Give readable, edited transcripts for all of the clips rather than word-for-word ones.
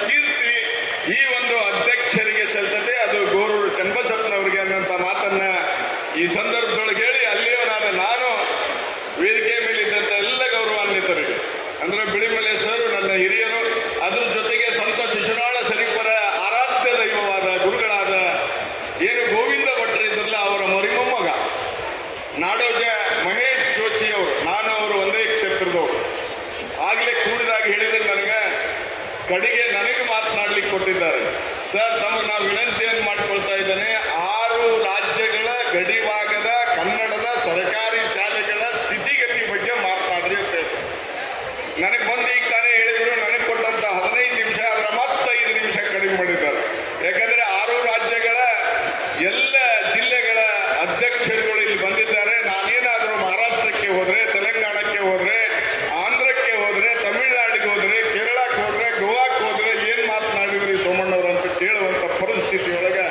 ಕೀರ್ತಿ ಈ ಒಂದು ಅಧ್ಯಕ್ಷರಿಗೆ ಚೆಲ್ತದೆ, ಅದು ಗೋರೂರು ಚನ್ನಬಸಪ್ಪನವರಿಗೆ ಅನ್ನೋಂಥ ಮಾತನ್ನ ಈ ಸಂದರ್ಭದೊಳಗೆ ಹೇಳಿ, ಅಲ್ಲಿಯವನಾದ ನಾನು ವೇದಿಕೆ ಮೇಲಿದ್ದಂಥ ಎಲ್ಲ ಗೌರವಾನ್ವಿತರಿಗೆ ಅಂದ್ರೆ ಬಿಳಿಮಲೆ ಸರ್, ನನ್ನ ಹಿರಿಯರು, ಅದ್ರ ಜೊತೆಗೆ ಸಂತ ಶಿಶುನಾಳ ಶರೀಫರ ಆರಾಧ್ಯ ದೈವವಾದ ಗುರುಗಳಾದ ಏನು ಗೋವಿಂದ ಭಟ್ರಿದ್ರಲ್ಲ, ಅವರ ಮರಿಮೊಮ್ಮಗ ನಾಡೋಜ ಮಹೇಶ್ ಜೋಶಿ ಅವರು, ನಾನು ಅವರು ಒಂದೇ ಕ್ಷೇತ್ರದವರು. ಆಗಲೇ ಕೂಡಿದಾಗ ಹೇಳಿದ್ರೆ ನನಗೆ ಕಡೆಗೆ ನನಗೆ ಮಾತನಾಡ್ಲಿಕ್ಕೆ ಕೊಟ್ಟಿದ್ದಾರೆ. ಸರ್, ತಮಗೆ ನಾವು ವಿನಂತಿಯನ್ನು ಮಾಡ್ಕೊಳ್ತಾ ಇದ್ದೇನೆ, 6 ರಾಜ್ಯಗಳ ಗಡಿಭಾಗದ ಕನ್ನಡದ ಸರ್ಕಾರಿ ಶಾಲೆಗಳ ಸ್ಥಿತಿಗತಿ ಬಗ್ಗೆ ಮಾತನಾಡ್ರಿ ಅಂತ ಹೇಳ್ತಾರೆ. ನನಗೆ ಬಂದು ಈಗ ತಾನೇ ಹೇಳಿದ್ರು, ನನಗೆ ಕೊಟ್ಟಂತ 15 ನಿಮಿಷ ಅದರ ಮತ್ತೆ 5 ನಿಮಿಷ ಕಡಿಮೆ ಮಾಡಿದ್ದಾರೆ. ಯಾಕಂದ್ರೆ 6 ರಾಜ್ಯಗಳ ಎಲ್ಲ ಜಿಲ್ಲೆಗಳ ಅಧ್ಯಕ್ಷರುಗಳು ಇಲ್ಲಿ ಬಂದಿದ್ದಾರೆ. ನಾನೇನಾದರೂ ಮಹಾರಾಷ್ಟ್ರಕ್ಕೆ ಹೋದ್ರೆ, ತೆಲಂಗಾಣಕ್ಕೆ ಹೋದ್ರೆ, ಆಂಧ್ರಕ್ಕೆ ಹೋದ್ರೆ, ತಮಿಳುನಾಡಿಗೆ ಹೋದ್ರೆ, ಕೇರಳಕ್ಕೆ ಹೋದ್ರೆ, ಗೋವಾಕ್ಕೆ ಹೋದ್ರೆ ಏನು ಮಾತನಾಡಿದ್ರಿ ಸೋಮಣ್ಣವರು ಅಂತ ಕೇಳುವಂಥ ಪರಿಸ್ಥಿತಿಯೊಳಗೆ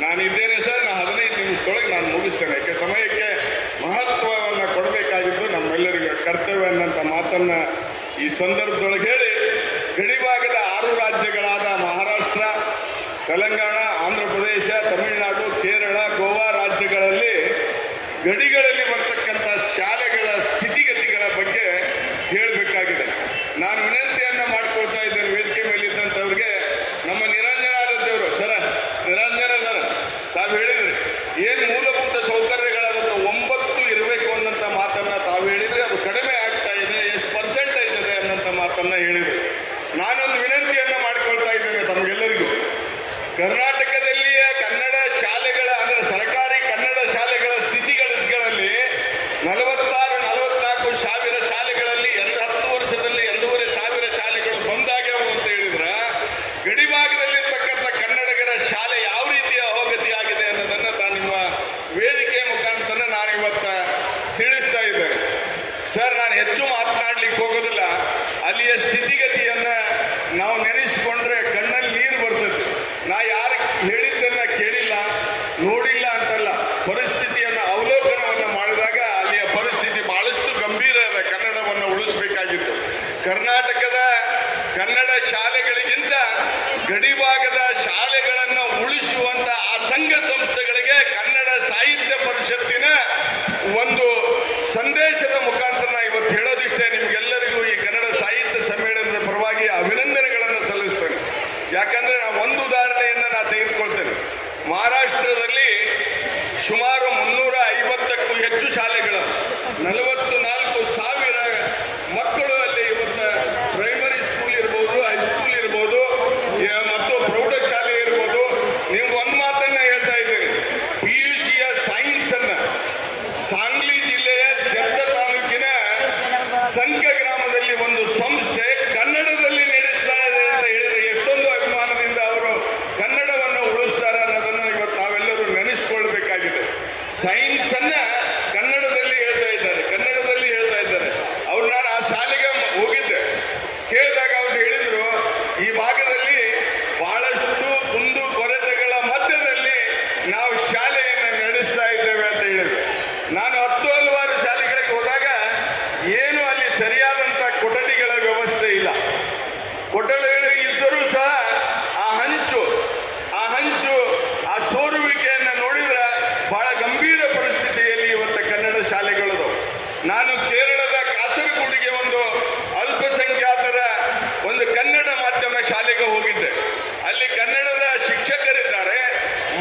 ನಾನಿದ್ದೇನೆ ಸರ್. ನಾನು 15 ನಿಮಿಷದೊಳಗೆ ನಾನು ಮುಗಿಸ್ತೇನೆ. ಯಾಕೆ ಸಮಯಕ್ಕೆ ಮಹತ್ವವನ್ನು ಕೊಡಬೇಕಾಗಿದ್ದು ನಮ್ಮೆಲ್ಲರಿಗೂ ಕರ್ತವ್ಯ ಅನ್ನೋಂಥ ಮಾತನ್ನ ಈ ಸಂದರ್ಭದೊಳಗೆ ಹೇಳಿ, ಗಡಿಭಾಗದ 6 ರಾಜ್ಯಗಳಾದ ಮಹಾರಾಷ್ಟ್ರ, ತೆಲಂಗಾಣ, ಆಂಧ್ರ ಪ್ರದೇಶ, ತಮಿಳುನಾಡು, ಕೇರಳ, ಗೋವಾ ರಾಜ್ಯಗಳಲ್ಲಿ ಗಡಿಗಳಲ್ಲಿ ಬರ್ತಕ್ಕಂಥ ಶಾಲೆಗಳ ಸ್ಥಿತಿಗತಿಗಳ ಬಗ್ಗೆ ಹೇಳಬೇಕಾಗಿದೆ. ನಾನು ವಿನಂತಿಯನ್ನು ಮಾಡ್ಕೊಳ್ತಾ ಇದ್ದೇನೆ ವೇದಿಕೆ ಮೇಲಿದ್ದಂಥವ್ರಿಗೆ. ನಮ್ಮ ನಿರಂಜನಾನಂದವರು ಸರ, ನಿರಂಜನ ಸರ್, ತಾವು ಹೇಳಿದ್ರಿ ಏನು ಮೂಲಭೂತ ಸೌಕರ್ಯಗಳಾದಂಥ 9 ಇರಬೇಕು ಅನ್ನೋಂಥ ಮಾತನ್ನ ತಾವು ಹೇಳಿದ್ರಿ. ಅದು ಕಡಿಮೆ ಆಗ್ತಾ ಇದೆ, ಎಷ್ಟು ಪರ್ಸೆಂಟೇಜ್ ಇದೆ ಅನ್ನೋಂಥ ಮಾತನ್ನ ಹೇಳಿದ್ರಿ. ನಾನೊಂದು ವಿನಂತಿಯನ್ನು ಮಾಡ್ಕೊಳ್ತಾ ಇದ್ದೇನೆ ತಮಗೆಲ್ಲರಿಗೂ. ಕರ್ನಾಟಕದಲ್ಲಿಯ ಕನ್ನಡ ಶಾಲೆಗಳ ಅಂದ್ರೆ ಸರ್ಕಾರಿ ಕನ್ನಡ ಶಾಲೆಗಳ ಸ್ಥಿತಿಗಳಲ್ಲಿ 44 ಸಾವಿರ ಶಾಲೆಗಳಲ್ಲಿ 10 ವರ್ಷದಲ್ಲಿ 2.5 ಸಾವಿರ ಶಾಲೆಗಳು ಬಂದಾಗ್ಯಾವು ಅಂತ ಹೇಳಿದ್ರೆ, ಗಡಿಭಾಗದಲ್ಲಿರ್ತಕ್ಕಂಥ ಕನ್ನಡಿಗರ ಶಾಲೆ ಯಾವ ರೀತಿಯ ಅಹೋಗತಿ ಆಗಿದೆ ಅನ್ನೋದನ್ನ ನಿಮ್ಮ ವೇದಿಕೆ ಮುಖಾಂತರ ನಾನು ಇವತ್ತು ತಿಳಿಸ್ತಾ ಇದ್ದೇನೆ. ಸರ್, ನಾನು ಹೆಚ್ಚು ಮಾತನಾಡ್ಲಿಕ್ಕೆ ಹೋಗೋದಿಲ್ಲ. ಅಲ್ಲಿಯ ಸ್ಥಿತಿಗತಿಯನ್ನ ನಾವು ನೆನೆಸಿಕೊಂಡ್ರೆ ಕಣ್ಣಲ್ಲಿ ನೀರು ಬರ್ತದೆ. ನಾ ಯಾರು ಹೇಳಿದ್ದನ್ನ ಕೇಳಿಲ್ಲ, ನೋಡಿಲ್ಲ ಅಂತಲ್ಲ, ಪರಿಸ್ಥಿತಿಯನ್ನು ಅವಲೋಕನವನ್ನು ಮಾಡಿದಾಗ ಅಲ್ಲಿಯ ಪರಿಸ್ಥಿತಿ ಬಹಳಷ್ಟು ಗಂಭೀರ ಇದೆ. ಕನ್ನಡವನ್ನು ಉಳಿಸಬೇಕಾಗಿತ್ತು. ಕರ್ನಾಟಕದ ಕನ್ನಡ ಶಾಲೆಗಳಿಗಿಂತ ಗಡಿಭಾಗದ ಶಾಲೆಗಳನ್ನು ಉಳಿಸುವಂತ ಆ ಸಂಘ ಸಂಸ್ಥೆಗಳಿಗೆ ಕನ್ನಡ ಸಾಹಿತ್ಯ ಪರಿಷತ್ತಿನ ಒಂದು ಸಂದೇಶದ ಮುಖಾಂತರ ಇವತ್ತು ಹೇಳೋದಿಷ್ಟೇ. ನಿಮ್ಗೆಲ್ಲರಿಗೂ ಈ ಕನ್ನಡ ಸಾಹಿತ್ಯ ಸಮ್ಮೇಳನದ ಪರವಾಗಿ ಅಭಿನಂದನೆಗಳನ್ನು ಸಲ್ಲಿಸ್ತೇನೆ. ಯಾಕಂದ್ರೆ ನಾವು ಒಂದು ಉದಾಹರಣೆಯನ್ನು ನಾನು ತೆಗೆದುಕೊಳ್ತೇನೆ. ಮಹಾರಾಷ್ಟ್ರದಲ್ಲಿ ಸುಮಾರು 350ಕ್ಕೂ ಹೆಚ್ಚು ಶಾಲೆಗಳು, 44,000 ಮಕ್ಕಳು ಅಲ್ಲಿ ಇವತ್ತು ಪ್ರೈಮರಿ ಸ್ಕೂಲ್ ಇರ್ಬೋದು, ಹೈಸ್ಕೂಲ್ ಇರ್ಬೋದು, ಮತ್ತು ಪ್ರೌಢಶಾಲೆ ಇರ್ಬೋದು. ನೀವು ಒಂದು ಮಾತನ್ನ ಹೇಳ್ತಾ ಇದ್ದೀರಿ, PUCಯ ಸೈನ್ಸ್ ಅನ್ನ ಸಾಂಗ್ಲಿ ಜಿಲ್ಲೆಯ ಜರ್ದ ತಾಲೂಕಿನ ಸಂಕ ಗ್ರಾಮದಲ್ಲಿ ಒಂದು ಸಂಸ್ಥೆ ಕನ್ನಡದಲ್ಲಿ ನಡೆಸ್ತಾ ಇದೆ ಅಂತ ಹೇಳಿದ್ರೆ ಎಷ್ಟೊಂದು ಅಭಿಮಾನದಿಂದ ಅವರು ಕನ್ನಡವನ್ನು ಉಳಿಸ್ತಾರೆ ಅನ್ನೋದನ್ನ ಇವತ್ತು ನಾವೆಲ್ಲರೂ ನೆನೆಸ್ಕೊಳ್ಬೇಕಾಗಿದೆ. ಸೈನ್ಸ್ ಅನ್ನ ಕನ್ನಡದಲ್ಲಿ ಹೇಳ್ತಾ ಇದ್ದಾರೆ, ಕನ್ನಡದಲ್ಲಿ ಹೇಳ್ತಾ ಇದ್ದಾರೆ. ಅವ್ರು ನಾನು ಆ ಶಾಲೆಗೆ ಹೋಗಿದ್ದೆ, ಕೇಳಿದಾಗ ಅವ್ರು ಹೇಳಿದ್ರು, ಈ ಭಾಗದಲ್ಲಿ ಬಹಳಷ್ಟು ಕುಂದು ಕೊರತೆಗಳ ಮಧ್ಯದಲ್ಲಿ ನಾವು ಶಾಲೆಯನ್ನು ನಡೆಸ್ತಾ ಇದ್ದೇವೆ ಅಂತ ಹೇಳಿದ್ರು. ನಾನು 10 ಹಲವಾರು ಶಾಲೆಗಳಿಗೆ ಹೋದಾಗ ಏನು ಅಲ್ಲಿ ಸರಿಯಾದಂತ ಕೊಠಡಿಗಳ ವ್ಯವಸ್ಥೆ ಇಲ್ಲ. ಕೊಠಡಿಗಳು ಇದ್ದರೂ ಸಹ ಆ ಹಂಚು ಆ ಸೋರುವಿಕೆಯನ್ನು ನೋಡಿದ್ರೆ ಬಹಳ ಗಂಭೀರ ಪರಿಸ್ಥಿತಿಯಲ್ಲಿ ಇವತ್ತು ಕನ್ನಡ ಶಾಲೆಗಳದು. ನಾನು ಕೇರಳದ ಕಾಸರಗೋಡಿಗೆ ಒಂದು ಅಲ್ಪಸಂಖ್ಯಾತರ ಒಂದು ಕನ್ನಡ ಮಾಧ್ಯಮ ಶಾಲೆಗೆ ಹೋಗಿದ್ದೆ. ಅಲ್ಲಿ ಕನ್ನಡದ ಶಿಕ್ಷಕರಿದ್ದಾರೆ,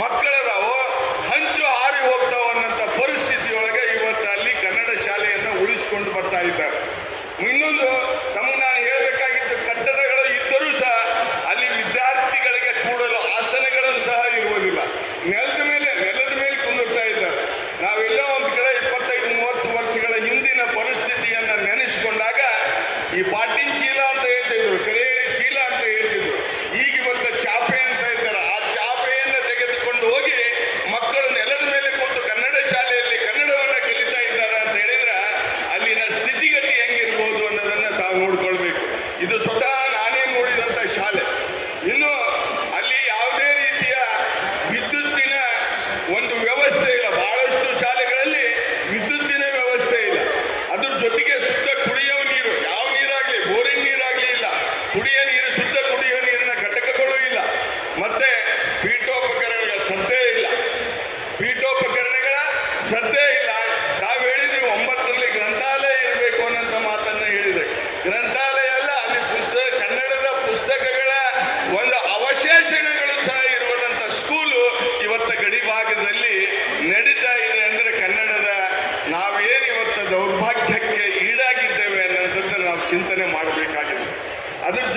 ಮಕ್ಕಳದಾವು, ಹಂಚು ಹಾರಿ ಹೋಗ್ತಾವ ಅನ್ನೋಂಥ ಪರಿಸ್ಥಿತಿಯೊಳಗೆ ಇವತ್ತು ಅಲ್ಲಿ ಕನ್ನಡ ಶಾಲೆಯನ್ನು ಉಳಿಸಿಕೊಂಡು ಬರ್ತಾ ಇದ್ದಾರೆ. ಇನ್ನೊಂದು ತಮಗೆ ನಾನು ಹೇಳಬೇಕಾಗಿದ್ದು, ಕಟ್ಟಡಗಳು ಇದ್ದರೂ ಸಹ ಅಲ್ಲಿ ವಿದ್ಯಾರ್ಥಿಗಳಿಗೆ ಕೂಡಲು ಆಸನಗಳು ಸಹ ಇರುವುದಿಲ್ಲ. ನೆಲದ ಮೇಲೆ ಕುಂದಿರ್ತಾ ಇದ್ದಾರೆ. ನಾವೆಲ್ಲೋ ಒಂದು ಕಡೆ 25-30 ವರ್ಷಗಳ ಹಿಂದಿನ ಪರಿಸ್ಥಿತಿಯನ್ನು ನೆನೆಸಿಕೊಂಡಾಗ ಈ ಪಾಟಿನ ಚೀಲ ಅಂತ ಹೇಳ್ತಿದ್ರು, ಕರೆಯಳಿ ಚೀಲ ಅಂತ ಹೇಳ್ತಿದ್ರು. ಈಗ ಇವತ್ತು ಚಾಪೆ ಅಂತ ಇದ್ದಾರೆ. ಆ ಚಾಪೆಯನ್ನು ತೆಗೆದುಕೊಂಡು ಹೋಗಿ ಮಕ್ಕಳು ನೆಲದ ಮೇಲೆ ಕೂತು ಕನ್ನಡ ಶಾಲೆಯಲ್ಲಿ ಕನ್ನಡವನ್ನು ಕಲಿತಾ ಇದ್ದಾರೆ ಅಂತ ಹೇಳಿದ್ರೆ ಅಲ್ಲಿನ ಸ್ಥಿತಿಗತಿ ಹೆಂಗಿರ್ಬೋದು ಅನ್ನೋದನ್ನ ತಾವು ನೋಡ್ಕೊಳ್ಬೇಕು. ಇದು ಸ್ವತಃ ನಾನೇ ನೋಡಿದಂತ ಶಾಲೆ. ಇನ್ನು ಅಲ್ಲಿ ಯಾವುದೇ ರೀತಿಯ ವಿದ್ಯುತ್ತಿನ ಒಂದು ವ್ಯವಸ್ಥೆ ಇಲ್ಲ. ಬಹಳಷ್ಟು ಶಾಲೆಗಳಲ್ಲಿ ವಿದ್ಯುತ್ತಿನ ವ್ಯವಸ್ಥೆ ಇಲ್ಲ. ಅದ್ರ ಜೊತೆಗೆ ಶುದ್ಧ ಕುಡಿಯುವ ನೀರು, ಯಾವ ನೀರಾಗ್ಲಿ, ಬೋರಿನ ನೀರಾಗ್ಲಿ ಇಲ್ಲ. ಕುಡಿಯೋ ನೀರು, ಶುದ್ಧ ಕುಡಿಯುವ ನೀರಿನ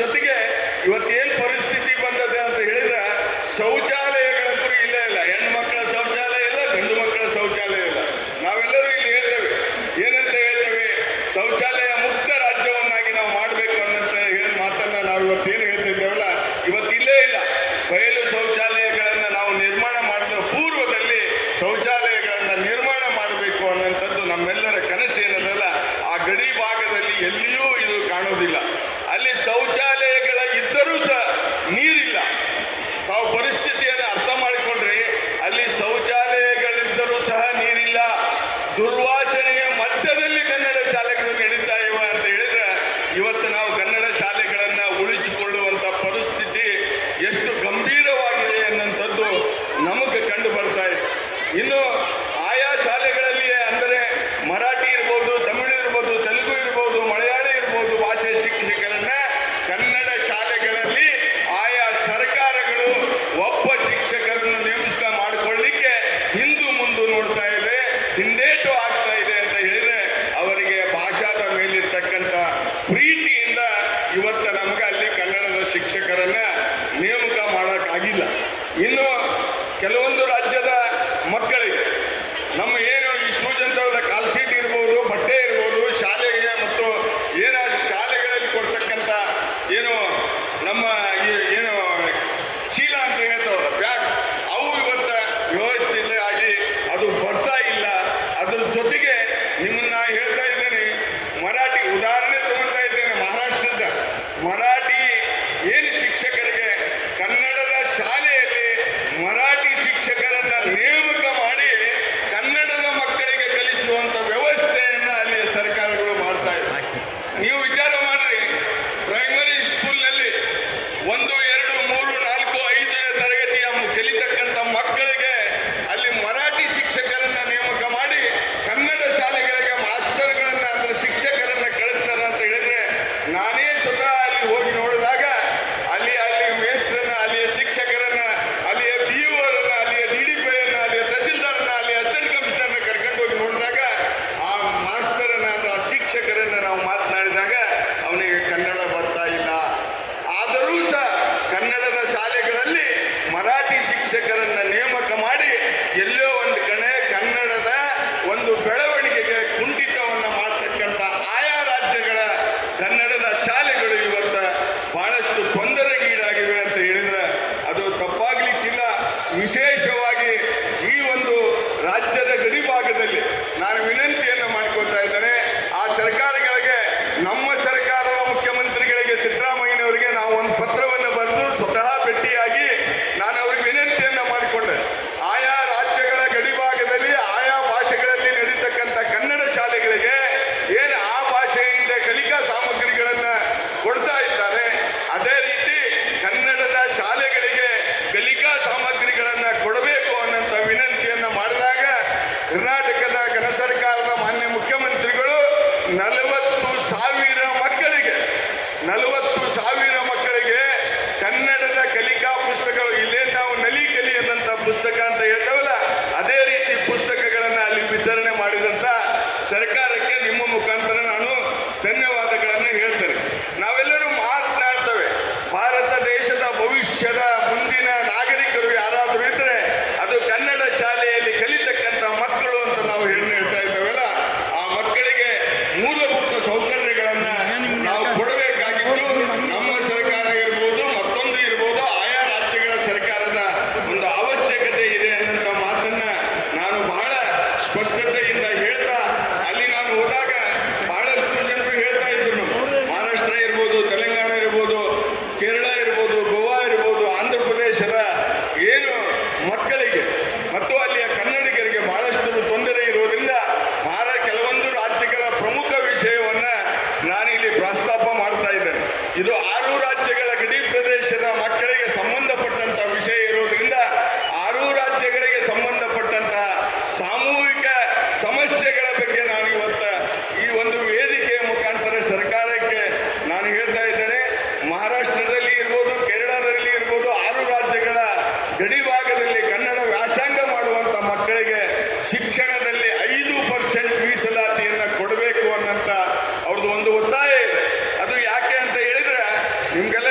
ಜೊತೆಗೆ ಇವತ್ತೇನ್ ಪರಿಸ್ಥಿತಿ ಬಂದದೆ ಅಂತ ಹೇಳಿದ್ರೆ ಶೌಚಾಲಯಗಳಂತೂ ಇಲ್ಲೇ ಇಲ್ಲ. ಹೆಣ್ಮಕ್ಳ ಶೌಚಾಲಯ ಇಲ್ಲ, ಗಂಡು ಮಕ್ಕಳ ಶೌಚಾಲಯ ಇಲ್ಲ. ನಾವೆಲ್ಲರೂ ಇಲ್ಲಿ ಹೇಳ್ತೇವೆ, ಏನಂತ ಹೇಳ್ತೇವೆ, ಶೌಚಾಲಯ ಮುಕ್ತ ರಾಜ್ಯವನ್ನಾಗಿ ನಾವು ಮಾಡಬೇಕು ಅನ್ನಂತ ಹೇಳಿ ಮಾತನ್ನ ನಾವು ಇವತ್ತೇನು ಹೇಳ್ತಿದ್ದೇವಲ್ಲ, ಇವತ್ತು ಇಲ್ಲೇ ಇಲ್ಲ. ಬಯಲು ಶೌಚಾಲಯಗಳನ್ನ ನಾವು ನಿರ್ಮಾಣ ಮಾಡಲು ಪೂರ್ವದಲ್ಲಿ ಶೌಚಾಲಯಗಳನ್ನ ನಿರ್ಮಾಣ ಮಾಡಬೇಕು ಅನ್ನೋಂಥದ್ದು ನಮ್ಮೆಲ್ಲರ ಕನಸು ಏನದಲ್ಲ, ಆ ಗಡಿ ಭಾಗದಲ್ಲಿ ಎಲ್ಲಿಯೂ ಇದು ಕಾಣುವುದಿಲ್ಲ. ಅಲ್ಲಿ ಶೌಚಾಲಯಗಳ ಇದ್ದರೂ ಸಹ ನೀರಿಲ್ಲ. ತಾವು ಪರಿಸ್ಥಿತಿಯನ್ನು ಅರ್ಥ ಮಾಡಿಕೊಂಡ್ರೆ ಅಲ್ಲಿ ಶೌಚಾಲಯಗಳಿದ್ದರೂ ಸಹ ನೀರಿಲ್ಲ. ದುರ್ವಾಸನೆಯ ಮಧ್ಯದಲ್ಲಿ ಕನ್ನಡ ಶಾಲೆಗಳು ನಡೀತಾ ಇವೆ ಅಂತ ಹೇಳಿದ್ರೆ ಇವತ್ತು ನಾವು ಕನ್ನಡ ಶಾಲೆಗಳನ್ನ ಉಳಿಸಿಕೊಳ್ಳುವಂತ ಪರಿಸ್ಥಿತಿ ಎಷ್ಟು ಗಂಭೀರವಾಗಿದೆ ಅನ್ನೋಂಥದ್ದು ನಮಗೆ ಕಂಡು ಬರ್ತಾ ಇದೆ. ಇನ್ನು ಆಯಾ ಶಾಲೆಗಳಲ್ಲಿಯೇ ಅಂದರೆ ಮರಾಠಿ ಇರ್ಬೋದು, ತಮಿಳು ಇರ್ಬೋದು, ತೆಲುಗು ಇರ್ಬೋದು, ಮಲಯಾಳಿ ಇರ್ಬೋದು ಭಾಷೆ ಶಿಕ್ಷಕರನ್ನ ಕನ್ನಡ ಶಾಲೆಗಳಲ್ಲಿ ಆಯಾ ಸರ್ಕಾರಗಳು ಒಬ್ಬ ಶಿಕ್ಷಕರನ್ನು ನೇಮಕ ಮಾಡಿಕೊಳ್ಳಿಕ್ಕೆ ಹಿಂದು ಮುಂದೆ ನೋಡ್ತಾ ಇದೆ, ಹಿಂದೇಟು ಆಗ್ತಾ ಇದೆ ಅಂತ ಹೇಳಿದ್ರೆ ಅವರಿಗೆ ಭಾಷಾದ ಮೇಲಿರ್ತಕ್ಕಂಥ ಪ್ರೀತಿಯಿಂದ ಇವತ್ತು ನಮಗೆ ಅಲ್ಲಿ ಕನ್ನಡದ ಶಿಕ್ಷಕರನ್ನ ನೇಮಕ ಮಾಡೋಕ್ಕಾಗಿಲ್ಲ. ಇನ್ನು ಕೆಲವೊಂದು ರಾಜ್ಯದ ಮಕ್ಕಳಿಗೆ ನಮ್ಮ ಏನು ಈ ಶೂಸ್ ಅಂತ ಕಾಲ್ ಸೀಟ್ ಇರ್ಬೋದು, ಬಟ್ಟೆ ಇರ್ಬೋದು, ಶಾಲೆಗೆ ಮತ್ತು ಏನೋ ಶಾಲೆಗಳಲ್ಲಿ ಕೊಡ್ತಕ್ಕಂಥ ಏನು ನಮ್ಮ ಏನು ಚೀಲ ಅಂತ ಹೇಳ್ತಾವಲ್ಲ, ಬ್ಯಾಗ್, ಅವು ಇವತ್ತು ವ್ಯವಸ್ಥಿತ ಆಗಿ ಅದು ಬರ್ತಾ ಇಲ್ಲ. ಅದ್ರ ಜೊತೆಗೆ ನಿಮ್ಮನ್ನ ಹೇಳ್ತಾ ಇದ್ದೇನೆ, ಮರಾಠಿ ಉದಾಹರಣೆ ತಗೊಳ್ತಾ ಇದ್ದೇನೆ. ಮಹಾರಾಷ್ಟ್ರದ ಮರಾಠಿ ಏನು ಶಿಕ್ಷಕರಿಗೆ ಕನ್ನಡದ ಶಾಲೆಯಲ್ಲಿ ಮರಾಠಿ ಶಿಕ್ಷಕರನ್ನ ನೇಮಕ ಮಾಡಿ ಕನ್ನಡದ ಮಕ್ಕಳಿಗೆ ಕಲಿಸುವಂತ ವ್ಯವಸ್ಥೆಯನ್ನ ಅಲ್ಲಿ ಸರ್ಕಾರಗಳು ಮಾಡ್ತಾ ಇದೆ. ನೀವು ವಿಚಾರ ಮಾಡ್ರಿ, ಪ್ರೈಮರಿ ಸ್ಕೂಲ್ನಲ್ಲಿ 1, 2, 3, 4, 5ನೇ ತರಗತಿಯ ಕಲಿತಕ್ಕಂಥ ಮಕ್ಕಳಿಗೆ ಅಲ್ಲಿ ಮರಾಠಿ ಶಿಕ್ಷಕರನ್ನ ನೇಮಕ ಮಾಡಿ ಕನ್ನಡ ಶಾಲೆಗಳಿಗೆ ಮಾಸ್ತರ್ಗಳನ್ನ ಅಂದ್ರೆ ಶಿಕ್ಷಕರನ್ನ ಕಳಿಸ್ತಾರ ಅಂತ ಹೇಳಿದ್ರೆ, ನಾನೇ ಸ್ವತಃ ಅಲ್ಲಿ ಹೋಗಿ ನೋಡಿದಾಗ ಅಲ್ಲಿ ಮೇಸ್ಟ್ರನ್ನ, ಅಲ್ಲಿಯ ಶಿಕ್ಷಕರನ್ನ, ಅಲ್ಲಿಯ PUರನ್ನ, ಅಲ್ಲಿಯ DDPಯನ್ನ, ಅಲ್ಲಿಯ ತಹಸೀಲ್ದಾರನ್ನ, ಅಲ್ಲಿ ಅಸಿಸ್ಟೆಂಟ್ ಕಮಿಷನರ್ನ ಕರ್ಕೊಂಡು ಹೋಗಿ ನೋಡಿದಾಗ ಆ ಮಾಸ್ತರನ್ನ ಅಂದ್ರೆ ಆ ಶಿಕ್ಷಕರನ್ನ ನಾವು ಮಾತನಾಡಿದಾಗ ಅವನಿಗೆ ಕನ್ನಡ ಬರ್ತಾ ಇಲ್ಲ. ಆದರೂ ಸಹ ಕನ್ನಡದ ಶಾಲೆಗಳಲ್ಲಿ ಮರಾಠಿ ಶಿಕ್ಷಕರನ್ನ ನೇಮಕ ಮಾಡಿ ಎಲ್ಲೋ ಒಂದು ಕಡೆ ಕನ್ನಡದ ಒಂದು ಬೆಳವಣಿಗೆಗೆ ಕುಂಠಿತವನ್ನ ಮಾಡ್ತಕ್ಕಂಥ ಆಯಾ ರಾಜ್ಯಗಳ ಕನ್ನಡದ ಶಾಲೆಗಳು ಇವತ್ತು ಬಹಳಷ್ಟು ತೊಂದರೆಗೀಡಾಗಿವೆ ಅಂತ ಹೇಳಿದ್ರೆ ಅದು ತಪ್ಪಾಗ್ಲಿಕ್ಕಿಲ್ಲ. ವಿಶೇಷವಾಗಿ ಈ ಒಂದು ರಾಜ್ಯದ ಗಡಿ ಭಾಗದಲ್ಲಿ ನಾನು ವಿನಂತಿಯನ್ನು ಮಾಡ್ಕೊತಾ ಇದ್ದೇನೆ, ಆ ಸರ್ಕಾರಗಳಿಗೆ, ನಮ್ಮ ಸರ್ಕಾರದ ಮುಖ್ಯಮಂತ್ರಿಗಳಿಗೆ ಸಿದ್ದರಾಮಯ್ಯನವರಿಗೆ ನಾವು ಒಂದು ಪತ್ರವನ್ನು ಬರೆದು ಸ್ವತಃ ಭೇಟಿಯಾಗಿ ನಾನು ಅವ್ರಿಗೆ ವಿನಂತಿಯನ್ನು ಮಾಡಿಕೊಂಡೆ. ಆಯಾ ರಾಜ್ಯಗಳ ಗಡಿ ಭಾಗದಲ್ಲಿ ಆಯಾ ಭಾಷೆಗಳಲ್ಲಿ ನಡೀತಕ್ಕಂಥ ಕನ್ನಡ ಶಾಲೆಗಳಿಗೆ ಏನು ಆ ಭಾಷೆಯಿಂದ ಕಲಿಕಾ ಸಾಮಗ್ರಿಗಳನ್ನ ಕೊಡ್ತಾ ಇದ್ದಾರೆ, ಅದೇ ರೀತಿ ಕನ್ನಡದ ಶಾಲೆಗಳಿಗೆ ಕಲಿಕಾ ಸಾಮಗ್ರಿಗಳನ್ನ ಕೊಡಬೇಕು ಅನ್ನೋಂಥ ವಿನಂತಿಯನ್ನ ಮಾಡಿದಾಗ ಕರ್ನಾಟಕದ ಘನ ಸರ್ಕಾರದ ಮಾನ್ಯ ಮುಖ್ಯಮಂತ್ರಿಗಳು 40,000 ಮಕ್ಕಳಿಗೆ ಕನ್ನಡದ ಕಲಿಕಾ ಪುಸ್ತಕಗಳು, ಇಲ್ಲೇ ನಾವು ನಲಿ ಕಲಿ ಅನ್ನಂತ ಪುಸ್ತಕ ಅಂತ ಹೇಳ್ತೇವಲ್ಲ, ಅದೇ ರೀತಿ ಪುಸ್ತಕಗಳನ್ನ ಅಲ್ಲಿ ವಿತರಣೆ ಮಾಡಿದಂತ ಸರ್ಕಾರಕ್ಕೆ ನಿಮ್ಮ ಮುಖಾಂತರ ನಾನು ಧನ್ಯವಾದಗಳನ್ನು ಹೇಳ್ತೇನೆ. ನಾವೆಲ್ಲರೂ ಮಾತನಾಡ್ತೇವೆ, ಭಾರತ ದೇಶದ ಭವಿಷ್ಯದ ಮುಂದಿನ ನಾಗರಿಕರು ಯಾರಾದರೂ ಇದ್ರೆ ಅದು ಕನ್ನಡ ಶಾಲೆಯಲ್ಲಿ ಕಲಿತಕ್ಕಂಥ ಮಕ್ಕಳು ಅಂತ ನಾವು ಹೇಳ್ತಾ ಇದ್ದೇವಲ್ಲ, ಆ ಮಕ್ಕಳಿಗೆ ಮೂಲಭೂತ ಸೌಕರ್ಯಗಳನ್ನ ನಾವು ಕೊಡಬೇಕಾಗಿದ್ದು ನಮ್ಮ ಸರ್ಕಾರ ಇರ್ಬೋದು, ಮತ್ತೊಂದು ಇರ್ಬೋದು, ಆಯಾ ರಾಜ್ಯಗಳ ಸರ್ಕಾರದ ಒಂದು ಅವಶ್ಯಕತೆ ಇದೆ ಅನ್ನೋಂಥ ಮಾತನ್ನ ನಾನು ಬಹಳ ಸ್ಪಷ್ಟತೆಯಿಂದ ಹೇಳ್ತಾ, ಅಲ್ಲಿ ನಾನು ಹೋದಾಗ ಬಹಳಷ್ಟು ಜನರು ಹೇಳ್ತಾ ಇದ್ರು, ಮಹಾರಾಷ್ಟ್ರ ಇರ್ಬೋದು, ತೆಲಂಗಾಣ ಇರ್ಬೋದು, ಕೇರಳ ಇರ್ಬೋದು, ಗೋವಾ ಇರ್ಬೋದು, ಆಂಧ್ರ ಪ್ರದೇಶದ ಏನು ಮಕ್ಕಳಿಗೆ ಮತ್ತು ಅಲ್ಲಿಯ ಕನ್ನಡಿಗರಿಗೆ ಬಹಳಷ್ಟು ತೊಂದರೆ ಇರೋದ್ರಿಂದ ಕೆಲವೊಂದು ರಾಜ್ಯಗಳ ಪ್ರಮುಖ ವಿಷಯವನ್ನ ನಾನು ಇಲ್ಲಿ ಪ್ರಸ್ತಾಪ ಮಾಡ್ತಾ ಇದ್ದೇನೆ. ಇದು 6 ರಾಜ್ಯಗಳ ಗಡಿ ಪ್ರದೇಶದ ಮಕ್ಕಳಿಗೆ ಸಂಬಂಧಪಟ್ಟಂತ ವಿಷಯ ಇರೋದ್ರಿಂದ 6 ರಾಜ್ಯಗಳಿಗೆ ಸಂಬಂಧಪಟ್ಟಂತ ಸಾಮೂಹಿಕ ಸಮಸ್ಯೆಗಳ ಬಗ್ಗೆ ನಾನು ಇವತ್ತು ಈ ಒಂದು ವೇದಿಕೆಯ ಮುಖಾಂತರ ಸರ್ಕಾರಕ್ಕೆ ನಾನು ಹೇಳ್ತಾ ಇದ್ದೇನೆ. ಮಹಾರಾಷ್ಟ್ರದಲ್ಲಿ ಇರ್ಬೋದು, ಕೇರಳದಲ್ಲಿ ಇರ್ಬೋದು, 6 ರಾಜ್ಯಗಳ ಗಡಿ ಭಾಗದಲ್ಲಿ ಕನ್ನಡ ವ್ಯಾಸಂಗ ಮಾಡುವಂತ ಮಕ್ಕಳಿಗೆ ಶಿಕ್ಷಣದಲ್ಲಿ 5% ಮೀಸಲಾತಿಯನ್ನ ಕೊಡಬೇಕು ಅನ್ನಂತ ಅವ್ರದ್ದು ಒಂದು ಒತ್ತಾಯ ಇದೆ. ಅದು ಯಾಕೆ ಅಂತ ಹೇಳಿದ್ರೆ ನಿಮ್ಗೆಲ್ಲ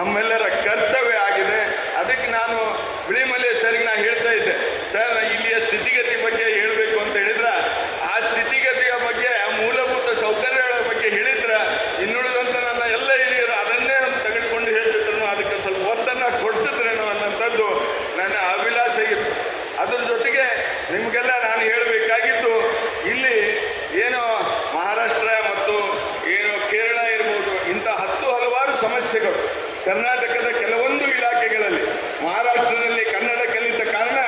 ನಮ್ಮೆಲ್ಲರ ಕರ್ತವ್ಯ ಆಗಿದೆ. ಅದಕ್ಕೆ ನಾನು ಬಿಳಿಮಲೆ ಸರ್ಗೆ ನಾನು ಹೇಳ್ತಾ ಇದ್ದೆ, ಸರ್ ಇಲ್ಲಿಯ ಸ್ಥಿತಿಗತಿ ಬಗ್ಗೆ ಹೇಳಬೇಕು ಅಂತ ಹೇಳಿದ್ರೆ ಆ ಸ್ಥಿತಿಗತಿಯ ಬಗ್ಗೆ ಮೂಲಭೂತ ಸೌಕರ್ಯಗಳ ಬಗ್ಗೆ ಹೇಳಿದ್ರೆ ಇನ್ನುಳಿದಂಥ ನನ್ನ ಎಲ್ಲ ಹಿರಿಯರು ಅದನ್ನೇ ತೆಗೆದುಕೊಂಡು ಹೇಳ್ತಿದ್ರು, ಅದಕ್ಕೆ ಸ್ವಲ್ಪ ಒತ್ತನ್ನು ಕೊಡ್ತಿದ್ರೇನೋ ಅನ್ನೋಂಥದ್ದು ನನ್ನ ಅಭಿಲಾಷ ಇತ್ತು. ಅದ್ರ ಜೊತೆಗೆ ನಿಮಗೆಲ್ಲ ನಾನು ಹೇಳಬೇಕಾಗಿದ್ದು, ಇಲ್ಲಿ ಏನು ಮಹಾರಾಷ್ಟ್ರ ಮತ್ತು ಏನು ಕೇರಳ ಇರ್ಬೋದು, ಇಂಥ ಹಲವಾರು ಸಮಸ್ಯೆಗಳು ಕರ್ನಾಟಕದ ಕೆಲವೊಂದು ಇಲಾಖೆಗಳಲ್ಲಿ ಮಹಾರಾಷ್ಟ್ರದಲ್ಲಿ ಕನ್ನಡ ಕಲಿತ ಕಾರಣ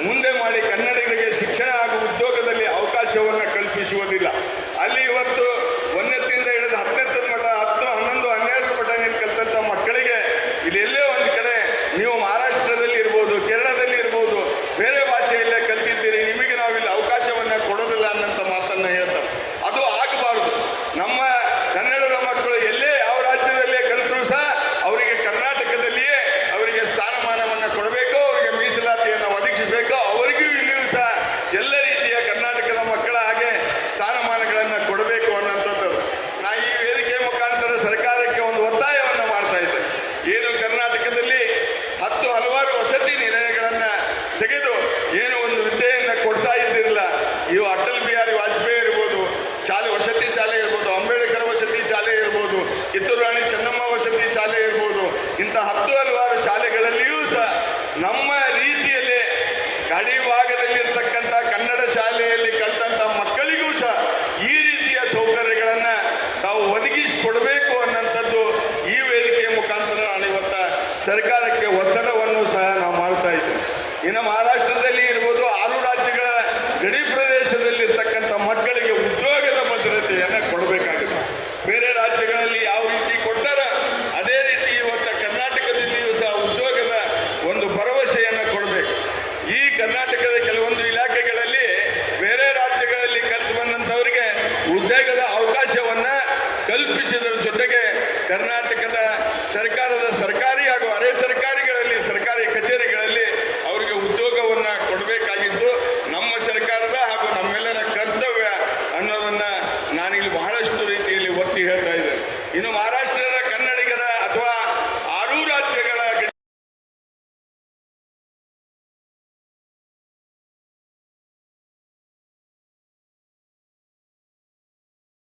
ಮುಂದೆ ಮಾಡಿ ಕನ್ನಡಿಗರಿಗೆ ಶಿಕ್ಷಣ ಹಾಗೂ ಉದ್ಯೋಗದಲ್ಲಿ ಅವಕಾಶವನ್ನು ಕಲ್ಪಿಸುವುದಿಲ್ಲ. ಅಲ್ಲಿ ಇವತ್ತು 1ನೇದಿಂದ ಹಿಡಿದು 10ನೇ ಮಟ್ಟ 10, 11, 12 ಮಟ್ಟ ಏನು ಕಲಿತಂಥ ಮಕ್ಕಳಿಗೆ ಇಲ್ಲೆಲ್ಲೇ ಒಂದು ಕಡೆ ನೀವು ಮಹಾರಾಷ್ಟ್ರದಲ್ಲಿ ಇರ್ಬೋದು, ಕೇರಳದಲ್ಲಿ ಇರ್ಬೋದು, ಬೇರೆ ಭಾಷೆಯಲ್ಲೇ ಕಲ್ತಿದ್ದೀರಿ, ನಿಮಗೆ ನಾವಿಲ್ಲಿ ಅವಕಾಶವನ್ನು ಕೊಡೋದಿಲ್ಲ ಅನ್ನೋಂಥ ಮಾತನ್ನು ಹೇಳ್ತಾರೆ. ಅದು ಆಗಬಾರ್ದು. ನಮ್ಮ ಕನ್ನಡದ ಮಕ್ಕಳು ಎಲ್ಲೇ ಯಾವ ರಾಜ್ಯದಲ್ಲೇ ಕಲಿತರೂ ಸಹ ಅವರಿಗೆ ಕರ್ನಾಟಕದಲ್ಲಿಯೇ ಅವರಿಗೆ ಸ್ಥಾನಮಾನವನ್ನು ಕೊಡಬೇಕು, ಅವರಿಗೆ ಮೀಸಲಾತಿಯನ್ನು ಒದಗಿಸಬೇಕು, ಅವರಿಗೂ ಇಲ್ಲಿಯೂ ಸಹ ಎಲ್ಲ ರೀತಿಯ ಕರ್ನಾಟಕದ ಮಕ್ಕಳ ಹಾಗೆ ಸ್ಥಾನಮಾನಗಳನ್ನು ಕೊಡಬೇಕು ಅನ್ನೋಂಥದ್ದು ನಾ ಈ ವೇದಿಕೆ ಮುಖಾಂತರ ಸರ್ಕಾರಕ್ಕೆ ಒಂದು ಒತ್ತಾಯವನ್ನು ಮಾಡ್ತಾ ಇದ್ದೇನೆ. ಏನು ಕರ್ನಾಟಕದಲ್ಲಿ ಹಲವಾರು ವಸತಿ ನಿಲಯಗಳನ್ನು ತೆಗೆದು ಏನು ಒಂದು ವಿದ್ಯೆಯನ್ನು ಕೊಡ್ತಾ ಇದ್ದಿರಲಿಲ್ಲ. ಇವು ಅಟಲ್ ಬಿಹಾರಿ ವಾಜಪೇಯಿ ಇರ್ಬೋದು, ವಸತಿ ಶಾಲೆ ಇರ್ಬೋದು, ಅಂಬೇಡ್ಕರ್ ವಸತಿ ಶಾಲೆ ಇರ್ಬೋದು, ಕಿತ್ತೂರು ರಾಣಿ ಚೆನ್ನಮ್ಮ ವಸತಿ ಶಾಲೆ ಇರ್ಬೋದು, ಇಂಥ ಹಲವಾರು